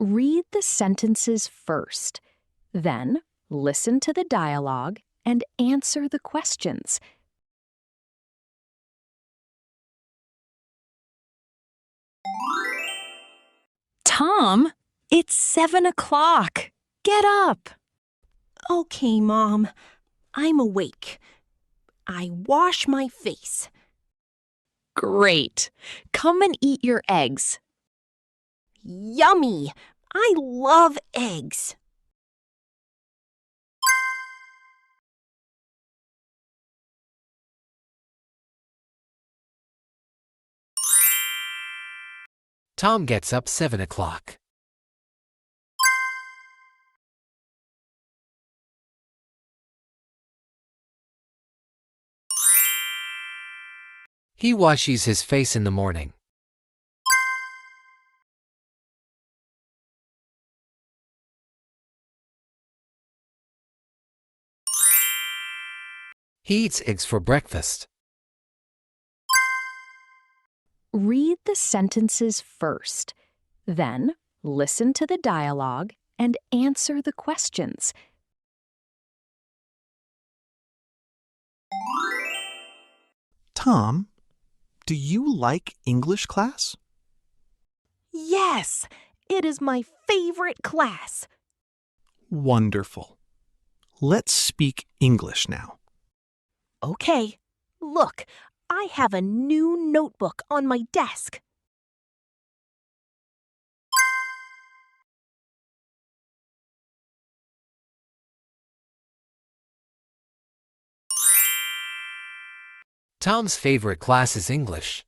Read the sentences first, then listen to the dialogue and answer the questions. Tom, it's 7 o'clock. Get up. Okay, Mom. I'm awake. I wash my face. Great. Come and eat your eggs. Yummy! I love eggs. Tom gets up 7 o'clock. He washes his face in the morning. He eats eggs for breakfast. Read the sentences first, then listen to the dialogue and answer the questions. Tom, do you like English class? Yes, it is my favorite class. Wonderful. Let's speak English now. Okay, look, I have a new notebook on my desk. Tom's favorite class is English.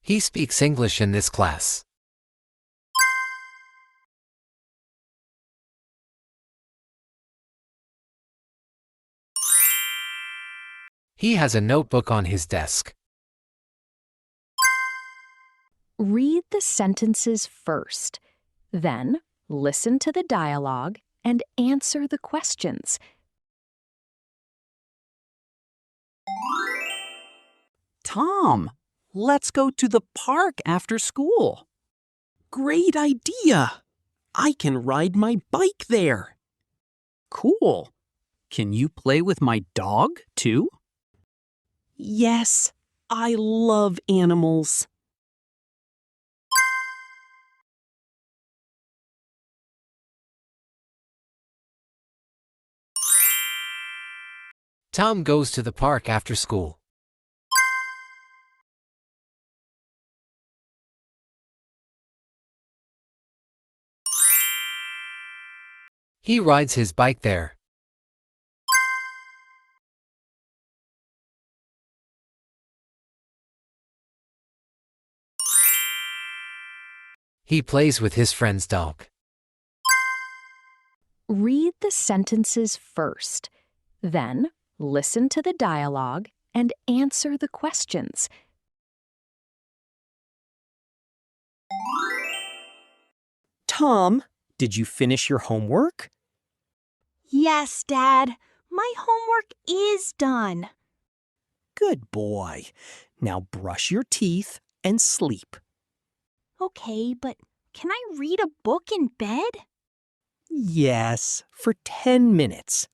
He speaks English in this class. He has a notebook on his desk. Read the sentences first, then listen to the dialogue and answer the questions. Tom, let's go to the park after school. Great idea! I can ride my bike there. Cool. Can you play with my dog, too? Yes, I love animals. Tom goes to the park after school. He rides his bike there. He plays with his friend's dog. Read the sentences first, then listen to the dialogue and answer the questions. Tom, did you finish your homework? Yes, Dad. My homework is done. Good boy. Now brush your teeth and sleep. Okay, but can I read a book in bed? Yes, for 10 minutes.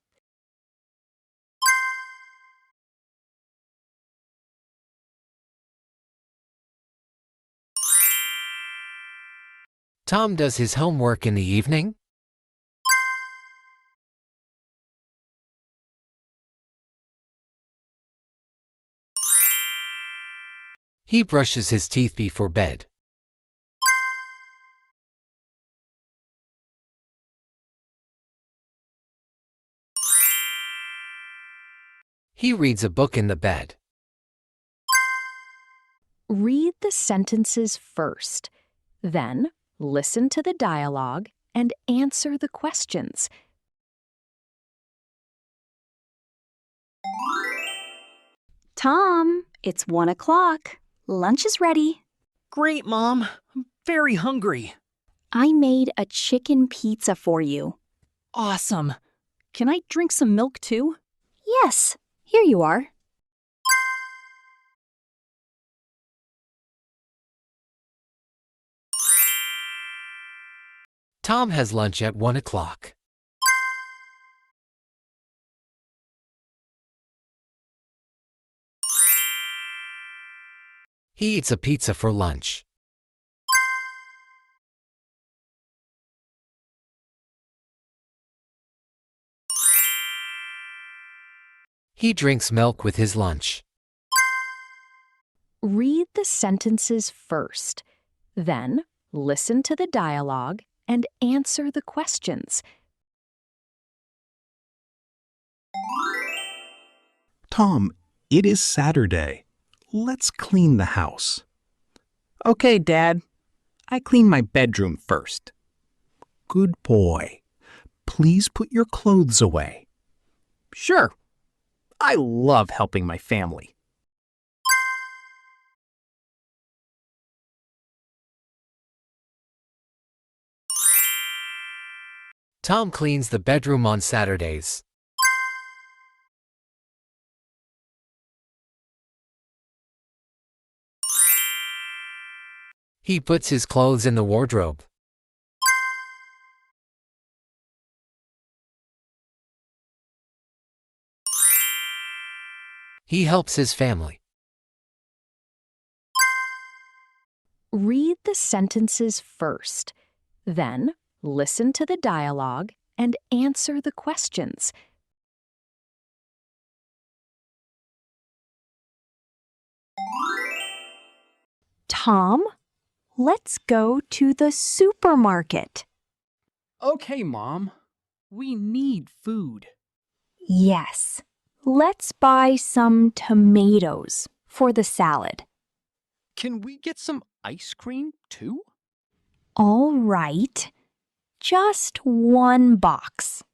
Tom does his homework in the evening. He brushes his teeth before bed. He reads a book in the bed. Read the sentences first, then listen to the dialogue and answer the questions. Tom, it's 1 o'clock. Lunch is ready. Great, Mom. I'm very hungry. I made a chicken pizza for you. Awesome. Can I drink some milk, too? Yes, here you are. Tom has lunch at 1 o'clock. He eats a pizza for lunch. He drinks milk with his lunch. Read the sentences first, then listen to the dialogue and answer the questions. Tom, it is Saturday. Let's clean the house. Okay, Dad. I clean my bedroom first. Good boy. Please put your clothes away. Sure. I love helping my family. Tom cleans the bedroom on Saturdays. He puts his clothes in the wardrobe. He helps his family. Read the sentences first, then listen to the dialogue and answer the questions. Tom, let's go to the supermarket. Okay, Mom. We need food. Yes. Let's buy some tomatoes for the salad. Can we get some ice cream, too? All right. Just one box.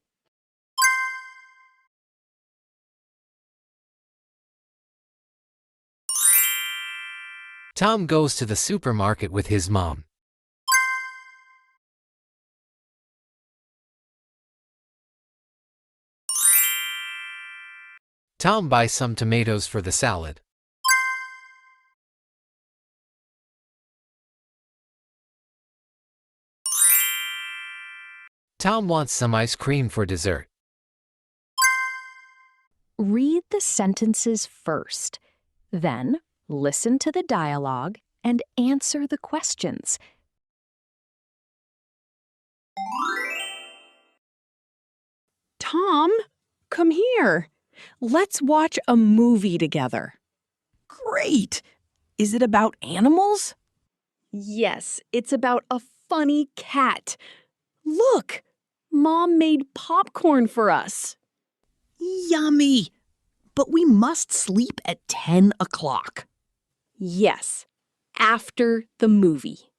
Tom goes to the supermarket with his mom. Tom buys some tomatoes for the salad. Tom wants some ice cream for dessert. Read the sentences first, then listen to the dialogue and answer the questions. Tom, come here. Let's watch a movie together. Great! Is it about animals? Yes, it's about a funny cat. Look, Mom made popcorn for us. Yummy! But we must sleep at 10 o'clock. Yes, after the movie.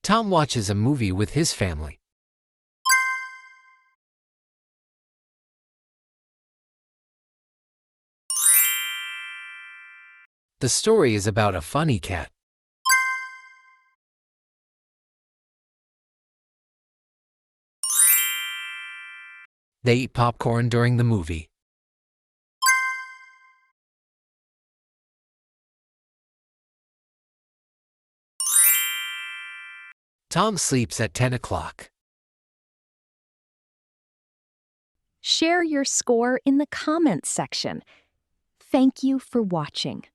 Tom watches a movie with his family. The story is about a funny cat. They eat popcorn during the movie. Tom sleeps at 10 o'clock. Share your score in the comments section. Thank you for watching.